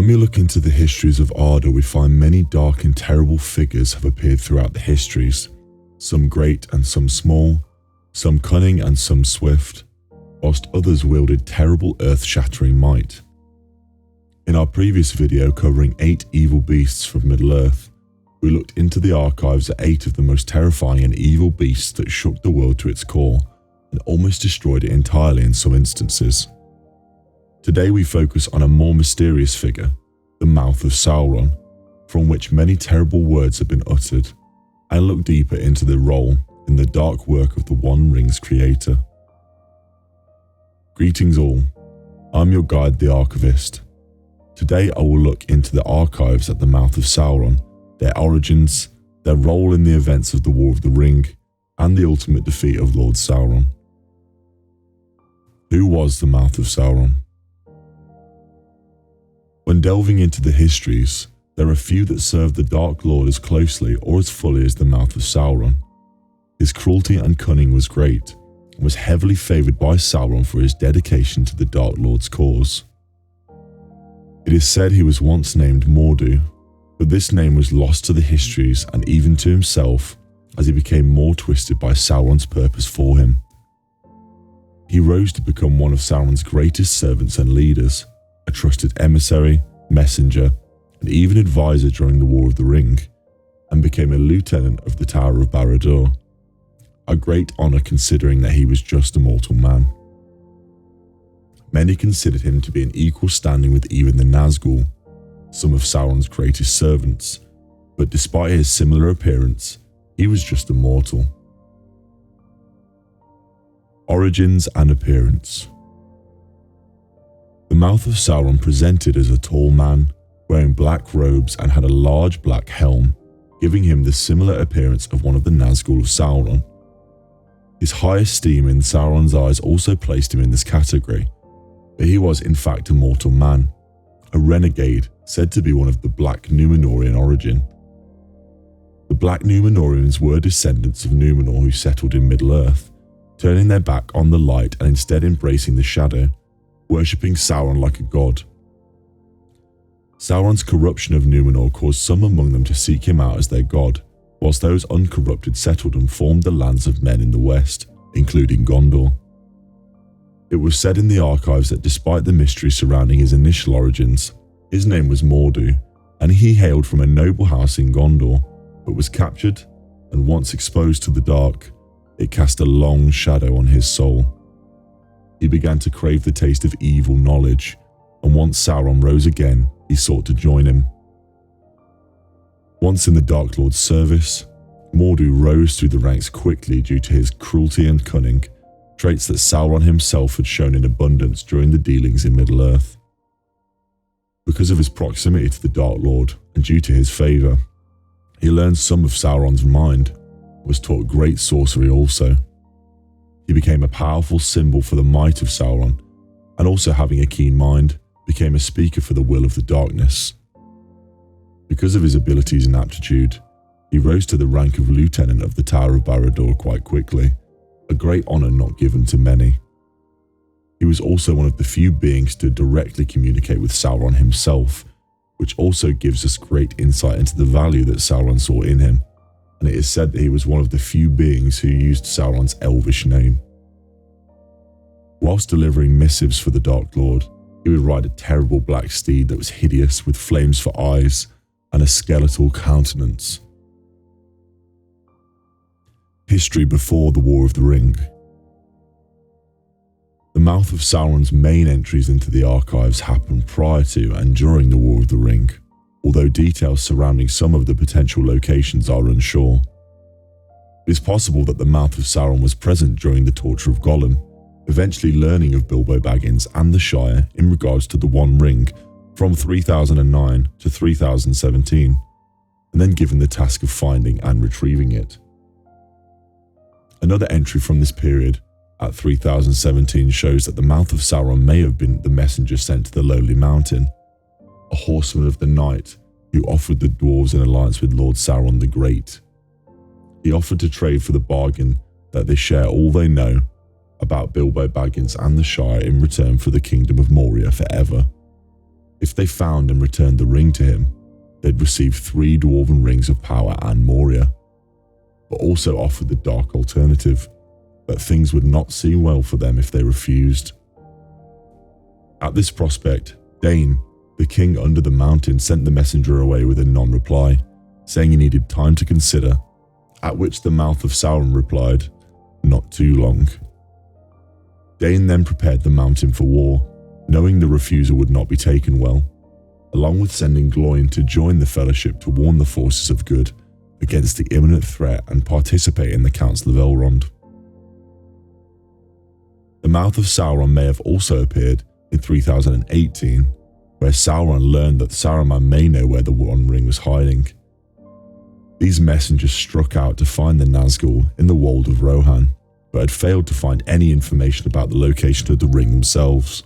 When we look into the histories of Arda, we find many dark and terrible figures have appeared throughout the histories, some great and some small, some cunning and some swift, whilst others wielded terrible earth-shattering might. In our previous video covering 8 evil beasts from Middle-earth, we looked into the archives at 8 of the most terrifying and evil beasts that shook the world to its core and almost destroyed it entirely in some instances. Today we focus on a more mysterious figure, the Mouth of Sauron, from which many terrible words have been uttered, and look deeper into the role in the dark work of the One Ring's creator. Greetings all, I'm your guide the Archivist. Today I will look into the archives at the Mouth of Sauron, their origins, their role in the events of the War of the Ring, and the ultimate defeat of Lord Sauron. Who was the Mouth of Sauron? When delving into the histories, there are few that serve the Dark Lord as closely or as fully as the Mouth of Sauron. His cruelty and cunning was great, and was heavily favoured by Sauron for his dedication to the Dark Lord's cause. It is said he was once named Mordu, but this name was lost to the histories and even to himself as he became more twisted by Sauron's purpose for him. He rose to become one of Sauron's greatest servants and leaders, a trusted emissary, messenger, and even advisor during the War of the Ring, and became a lieutenant of the Tower of Barad-dûr, a great honour considering that he was just a mortal man. Many considered him to be in equal standing with even the Nazgûl, some of Sauron's greatest servants, but despite his similar appearance, he was just a mortal. Origins and appearance. The Mouth of Sauron presented as a tall man, wearing black robes and had a large black helm, giving him the similar appearance of one of the Nazgûl of Sauron. His high esteem in Sauron's eyes also placed him in this category, but he was in fact a mortal man, a renegade said to be one of the Black Númenórean origin. The Black Númenóreans were descendants of Númenor who settled in Middle-earth, turning their back on the light and instead embracing the shadow, worshipping Sauron like a god. Sauron's corruption of Númenor caused some among them to seek him out as their god, whilst those uncorrupted settled and formed the lands of men in the west, including Gondor. It was said in the archives that despite the mystery surrounding his initial origins, his name was Mordu, and he hailed from a noble house in Gondor, but was captured, and once exposed to the dark, it cast a long shadow on his soul. He began to crave the taste of evil knowledge, and once Sauron rose again, he sought to join him. Once in the Dark Lord's service, Mordu rose through the ranks quickly due to his cruelty and cunning, traits that Sauron himself had shown in abundance during the dealings in Middle-earth. Because of his proximity to the Dark Lord and due to his favour, he learned some of Sauron's mind, was taught great sorcery also. He became a powerful symbol for the might of Sauron, and also having a keen mind, became a speaker for the will of the darkness. Because of his abilities and aptitude, he rose to the rank of lieutenant of the Tower of Barad-dûr quite quickly, a great honour not given to many. He was also one of the few beings to directly communicate with Sauron himself, which also gives us great insight into the value that Sauron saw in him, and it is said that he was one of the few beings who used Sauron's elvish name. Whilst delivering missives for the Dark Lord, he would ride a terrible black steed that was hideous with flames for eyes and a skeletal countenance. History before the War of the Ring. The Mouth of Sauron's main entries into the archives happened prior to and during the War of the Ring, although details surrounding some of the potential locations are unsure. It is possible that the Mouth of Sauron was present during the torture of Gollum, eventually learning of Bilbo Baggins and the Shire in regards to the One Ring from 3009 to 3017, and then given the task of finding and retrieving it. Another entry from this period, at 3017, shows that the Mouth of Sauron may have been the messenger sent to the Lonely Mountain, a horseman of the night who offered the dwarves an alliance with Lord Sauron the Great. He offered to trade for the bargain that they share all they know about Bilbo Baggins and the Shire in return for the Kingdom of Moria forever. If they found and returned the ring to him, they'd receive 3 dwarven rings of power and Moria, but also offered the dark alternative, that things would not seem well for them if they refused. At this prospect, Dain, the king under the mountain, sent the messenger away with a non-reply, saying he needed time to consider, at which the Mouth of Sauron replied, "Not too long." Dain then prepared the mountain for war, knowing the refusal would not be taken well, along with sending Gloin to join the Fellowship to warn the forces of good against the imminent threat and participate in the Council of Elrond. The Mouth of Sauron may have also appeared in 3018, where Sauron learned that Saruman may know where the One Ring was hiding. These messengers struck out to find the Nazgul in the Wold of Rohan, but had failed to find any information about the location of the ring themselves.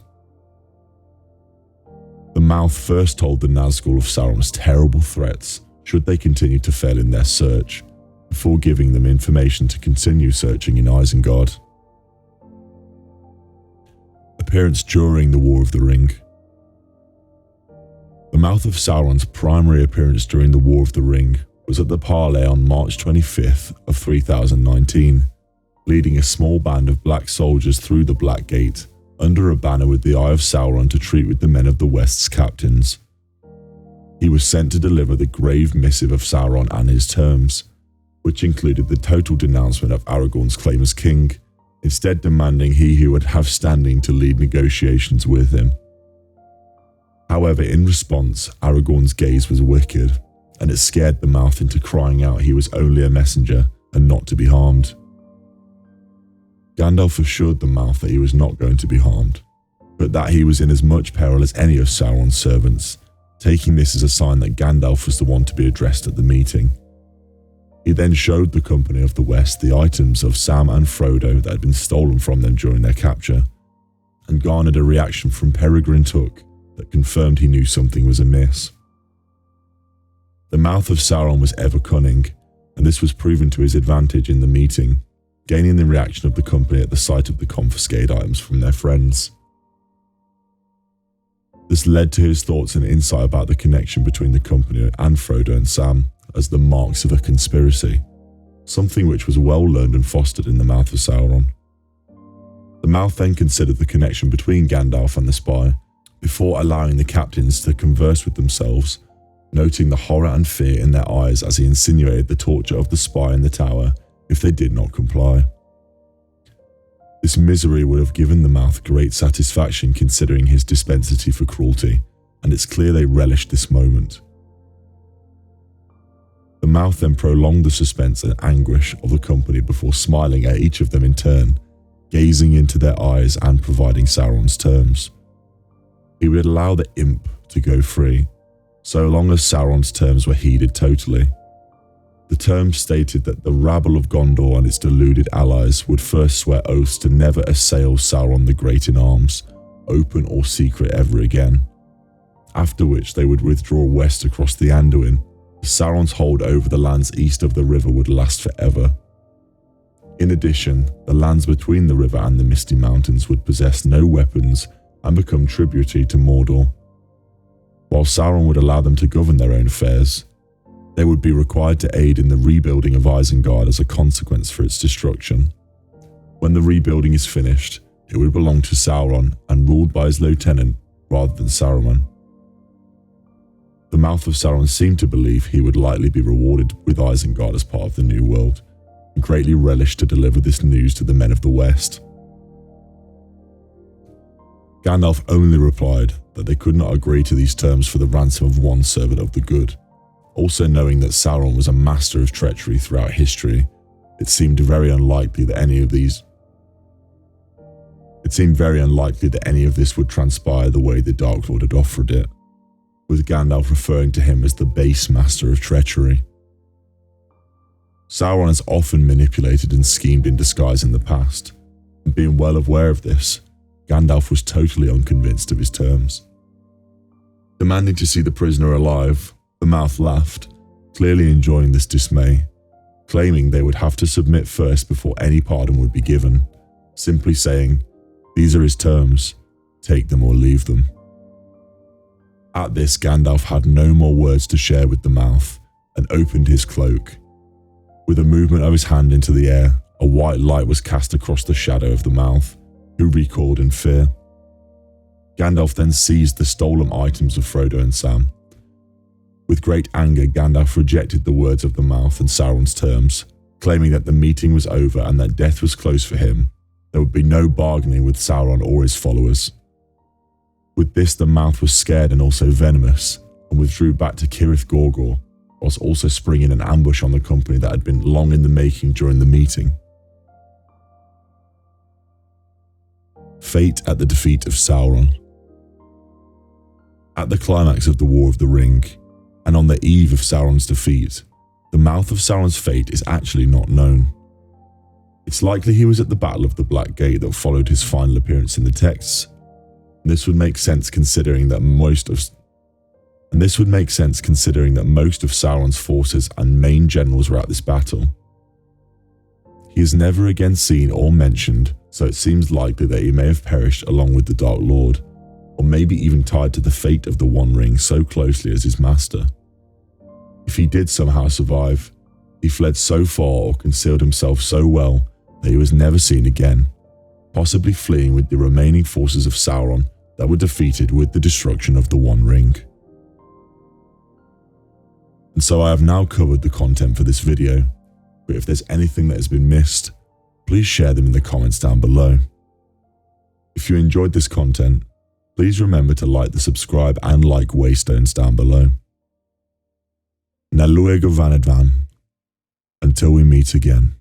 The Mouth first told the Nazgul of Sauron's terrible threats should they continue to fail in their search, before giving them information to continue searching in Isengard. Appearance during the War of the Ring. The Mouth of Sauron's primary appearance during the War of the Ring was at the parley on March 25th of 3019, leading a small band of black soldiers through the Black Gate, under a banner with the Eye of Sauron to treat with the men of the West's captains. He was sent to deliver the grave missive of Sauron and his terms, which included the total denouncement of Aragorn's claim as king, instead demanding he who would have standing to lead negotiations with him. However, in response, Aragorn's gaze was wicked, and it scared the Mouth into crying out he was only a messenger and not to be harmed. Gandalf assured the Mouth that he was not going to be harmed, but that he was in as much peril as any of Sauron's servants, taking this as a sign that Gandalf was the one to be addressed at the meeting. He then showed the company of the West the items of Sam and Frodo that had been stolen from them during their capture, and garnered a reaction from Peregrine Took that confirmed he knew something was amiss. The Mouth of Sauron was ever cunning, and this was proven to his advantage in the meeting, gaining the reaction of the company at the sight of the confiscated items from their friends. This led to his thoughts and insight about the connection between the company and Frodo and Sam as the marks of a conspiracy, something which was well learned and fostered in the Mouth of Sauron. The Mouth then considered the connection between Gandalf and the spy, before allowing the captains to converse with themselves, noting the horror and fear in their eyes as he insinuated the torture of the spy in the tower if they did not comply. This misery would have given the Mouth great satisfaction considering his dispensity for cruelty, and it's clear they relished this moment. The Mouth then prolonged the suspense and anguish of the company before smiling at each of them in turn, gazing into their eyes and providing Sauron's terms. He would allow the imp to go free, so long as Sauron's terms were heeded totally. The terms stated that the rabble of Gondor and its deluded allies would first swear oaths to never assail Sauron the Great in arms, open or secret ever again, after which they would withdraw west across the Anduin. Sauron's hold over the lands east of the river would last forever. In addition, the lands between the river and the Misty Mountains would possess no weapons and become tributary to Mordor. While Sauron would allow them to govern their own affairs, they would be required to aid in the rebuilding of Isengard as a consequence for its destruction. When the rebuilding is finished, it would belong to Sauron and ruled by his lieutenant rather than Saruman. The Mouth of Sauron seemed to believe he would likely be rewarded with Isengard as part of the New World, and greatly relished to deliver this news to the men of the West. Gandalf only replied that they could not agree to these terms for the ransom of one servant of the good. Also knowing that Sauron was a master of treachery throughout history, it seemed very unlikely that any of this would transpire the way the Dark Lord had offered it, with Gandalf referring to him as the base master of treachery. Sauron has often manipulated and schemed in disguise in the past, and being well aware of this, Gandalf was totally unconvinced of his terms. Demanding to see the prisoner alive, the Mouth laughed, clearly enjoying this dismay, claiming they would have to submit first before any pardon would be given, simply saying, "These are his terms, take them or leave them." At this, Gandalf had no more words to share with the Mouth and opened his cloak. With a movement of his hand into the air, a white light was cast across the shadow of the Mouth, who recoiled in fear. Gandalf then seized the stolen items of Frodo and Sam. With great anger, Gandalf rejected the words of the Mouth and Sauron's terms, claiming that the meeting was over and that death was close for him. There would be no bargaining with Sauron or his followers. With this, the Mouth was scared and also venomous, and withdrew back to Cirith Gorgor, whilst also springing an ambush on the company that had been long in the making during the meeting. Fate at the defeat of Sauron. At the climax of the War of the Ring, and on the eve of Sauron's defeat, the Mouth of Sauron's fate is actually not known. It's likely he was at the Battle of the Black Gate that followed his final appearance in the texts. This would make sense considering that most of Sauron's forces and main generals were at this battle. He is never again seen or mentioned, so it seems likely that he may have perished along with the Dark Lord, or maybe even tied to the fate of the One Ring so closely as his master. If he did somehow survive, he fled so far or concealed himself so well that he was never seen again, possibly fleeing with the remaining forces of Sauron that were defeated with the destruction of the One Ring. And so I have now covered the content for this video, but if there's anything that has been missed, please share them in the comments down below. If you enjoyed this content, please remember to like the subscribe and like waystones down below. Na luego vanadvan. Until we meet again.